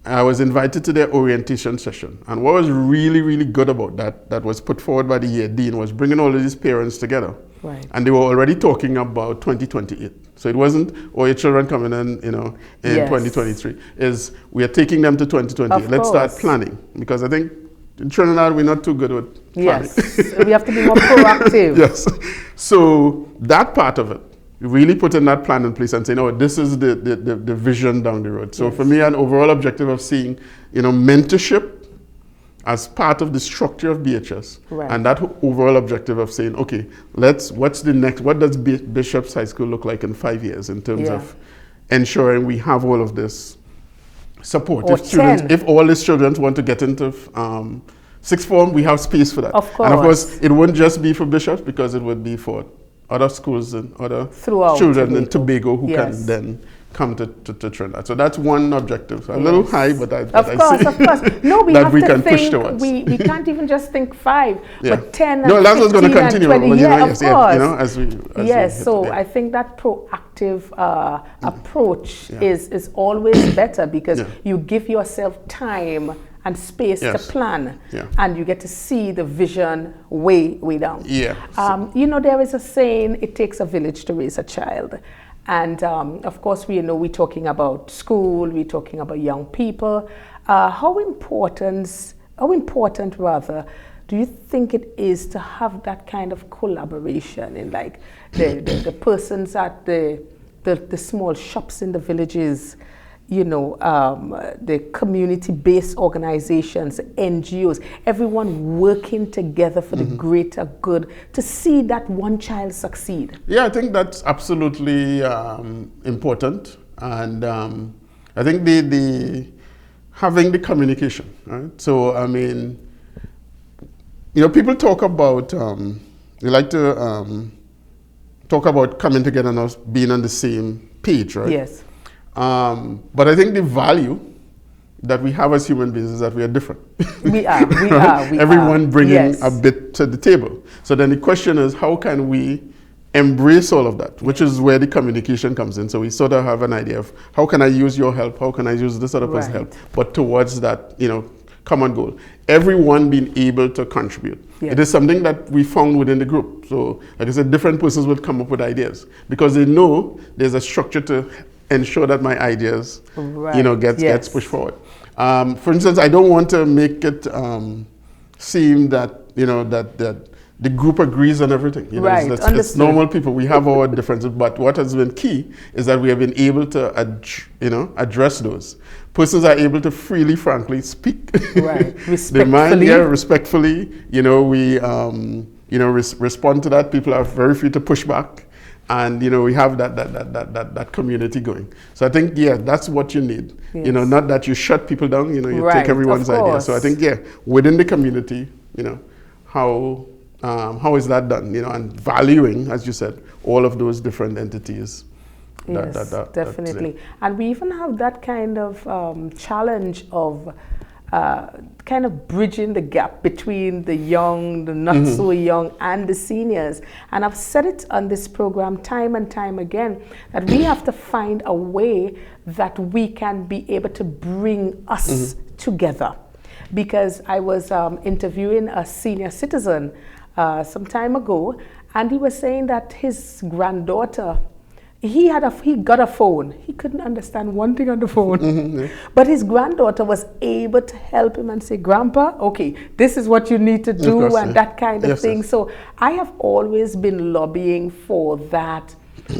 I was invited to their orientation session. And what was really, really good about that was put forward by the year dean, was bringing all of these parents together. Right. And they were already talking about 2028. So it wasn't, oh, your children coming in, you know, in Yes. 2023. Is we are taking them to 2028. Of Let's start course. planning. Because I think in Trinidad, we're not too good with planning. Yes. We have to be more proactive. Yes. So that part of it, really putting that plan in place and saying, oh, this is the vision down the road. So Yes. for me, an overall objective of seeing, you know, mentorship as part of the structure of BHS, Right. and that overall objective of saying, okay, what's the next, what does Bishop's High School look like in 5 years in terms Yeah. of ensuring we have all of this support. Or If students, 10. if all these children want to get into sixth form, we have space for that. Of And of course. course, it wouldn't just be for Bishops, because it would be for other schools and other Throughout children in Tobago. Tobago who Yes. can then come to Trinidad. So that's one objective. A little Yes. high, but I Of see course. No, we that have we to can think, push towards. we can't even just think 5, Yeah. but 10 No, and that's what's 15 going to and continue. 20. Well, Yeah, yes, of course. you know, as we Yes, hit so it. I think that proactive approach Yeah. is always better, because Yeah. you give yourself time and space Yes. to plan, Yeah. and you get to see the vision way down. Yeah. You know, there is a saying, it takes a village to raise a child. And of course, we're talking about school, we're talking about young people. How important rather, do you think it is to have that kind of collaboration in, like, the persons at the small shops in the villages, you know, the community-based organizations, NGOs, everyone working together for the greater good, to see that one child succeed? Yeah, I think that's absolutely important, and I think the having the communication, right? So I mean, you know, people talk about they like to talk about coming together and us being on the same page, right? Yes. But I think the value that we have as human beings is that we are different. We are. Everyone bringing Yes. a bit to the table. So then the question is, how can we embrace all of that, which is where the communication comes in. So we sort of have an idea of, how can I use your help? How can I use this other person's help? But towards that, you know, common goal. Everyone being able to contribute. Yes. It is something that we found within the group. So like I said, different persons would come up with ideas, because they know there's a structure to ensure that my ideas, you know, gets pushed forward. For instance, I don't want to make it seem that, you know, that the group agrees on everything. You know, Right, it's normal people. We have our differences, but what has been key is that we have been able to, address those. Persons are able to freely, frankly speak. Right, Their mind, respectfully. You know, we, respond to that. People are very free to push back. and we have that community going. So I think that's what you need. Yes. Not that you shut people down. You right, take everyone's idea. So I think within the community, how is that done? And valuing, as you said, all of those different entities. Yes, definitely. And we even have that kind of challenge of kind of bridging the gap between the young, the not so young, and the seniors. And I've said it on this program time and time again, that we have to find a way that we can be able to bring us together. Because I was interviewing a senior citizen some time ago, and he was saying that his granddaughter, he got a phone. He couldn't understand one thing on the phone. But his granddaughter was able to help him and say, Grandpa, okay, this is what you need to do, course, and that kind of thing. Yes. So I have always been lobbying for that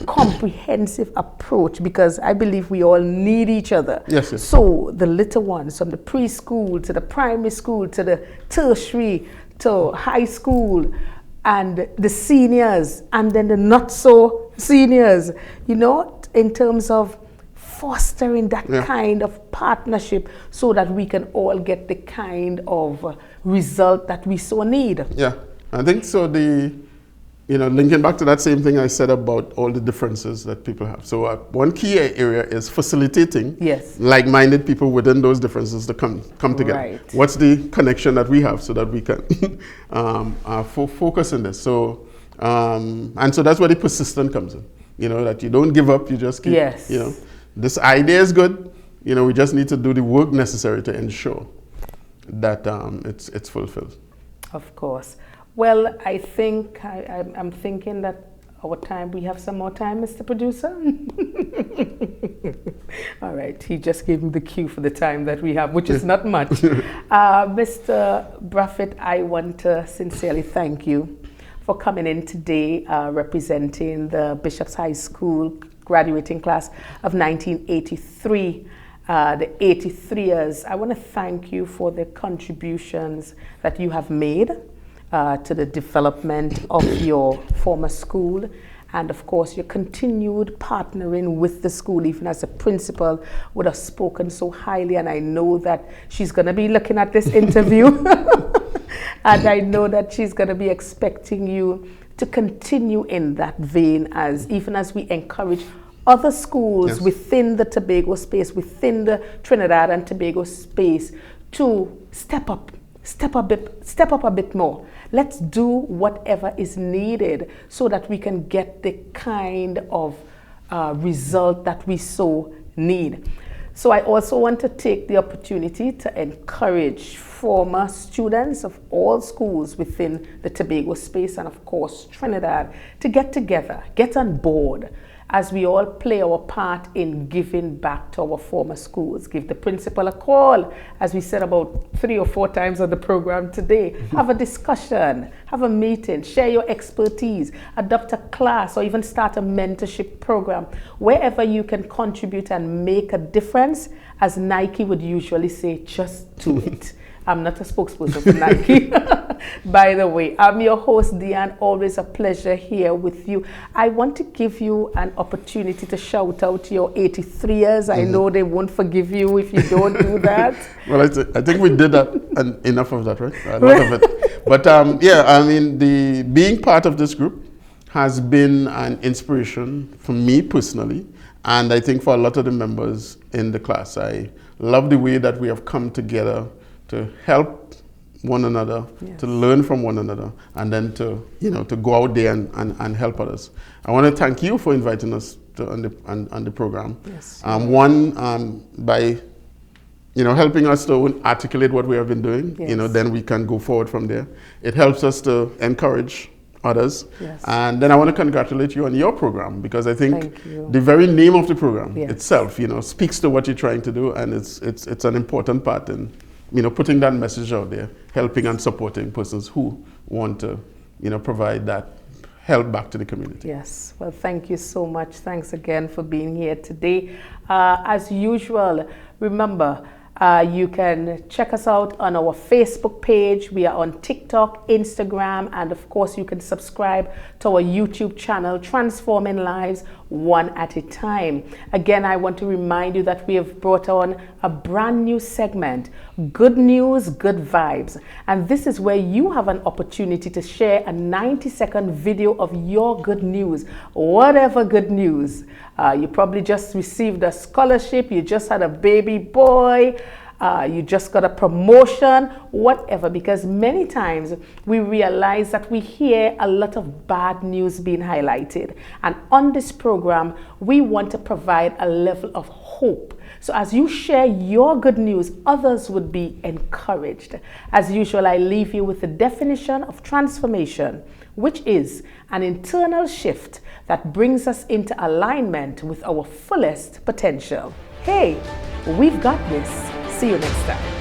comprehensive approach, because I believe we all need each other. Yes. So the little ones, from the preschool to the primary school to the tertiary to high school, and the seniors, and then the not so seniors, in terms of fostering that kind of partnership so that we can all get the kind of result that we so need. Yeah, I think so. Linking back to that same thing I said about all the differences that people have. So one key area is facilitating like-minded people within those differences to come together. Right. What's the connection that we have so that we can focus on this? So, and so that's where the persistent comes in. That you don't give up, you just keep, this idea is good. We just need to do the work necessary to ensure that it's fulfilled. Of course. Well, I think I'm thinking that we have some more time, Mr. Producer. All right, he just gave me the cue for the time that we have, which is not much. Mr. Brathwaite, I want to sincerely thank you for coming in today, representing the Bishop's High School graduating class of 1983. The 83ers. I want to thank you for the contributions that you have made to the development of your former school, and of course your continued partnering with the school. Even as a principal would have spoken so highly, and I know that she's going to be looking at this interview and I know that she's going to be expecting you to continue in that vein, even as we encourage other schools within the Tobago space, within the Trinidad and Tobago space, to step up a bit more. Let's do whatever is needed so that we can get the kind of result that we so need. So I also want to take the opportunity to encourage former students of all schools within the Tobago space, and of course Trinidad, to get together, get on board, as we all play our part in giving back to our former schools. Give the principal a call, as we said about 3 or 4 times on the program today. Have a discussion, have a meeting, share your expertise, adopt a class, or even start a mentorship program. Wherever you can contribute and make a difference, as Nike would usually say, just do it. I'm not a spokesperson for Nike. By the way, I'm your host, Deanne. Always a pleasure here with you. I want to give you an opportunity to shout out your 83ers. I know they won't forgive you if you don't do that. Well, I think we did that, and enough of that, right? A lot of it. But being part of this group has been an inspiration for me personally, and I think for a lot of the members in the class. I love the way that we have come together to help one another, to learn from one another, and then to go out there and help others. I want to thank you for inviting us on the program. Yes. By helping us to articulate what we have been doing. Yes. Then we can go forward from there. It helps us to encourage others. Yes. And then I want to congratulate you on your program, because I think the very name of the program itself, speaks to what you're trying to do, and it's an important part in putting that message out there, helping and supporting persons who want to, provide that help back to the community. Yes. Well, thank you so much. Thanks again for being here today. As usual, remember, You can check us out on our Facebook page. We are on TikTok, Instagram, and of course you can subscribe to our YouTube channel, Transforming Lives One at a Time. Again, I want to remind you that we have brought on a brand new segment, Good News, Good Vibes. And this is where you have an opportunity to share a 90-second video of your good news, whatever good news. You probably just received a scholarship, you just had a baby boy, you just got a promotion, whatever, because many times we realize that we hear a lot of bad news being highlighted. And on this program, we want to provide a level of hope. So as you share your good news, others would be encouraged. As usual, I leave you with the definition of transformation, which is an internal shift that brings us into alignment with our fullest potential. Hey, we've got this. See you next time.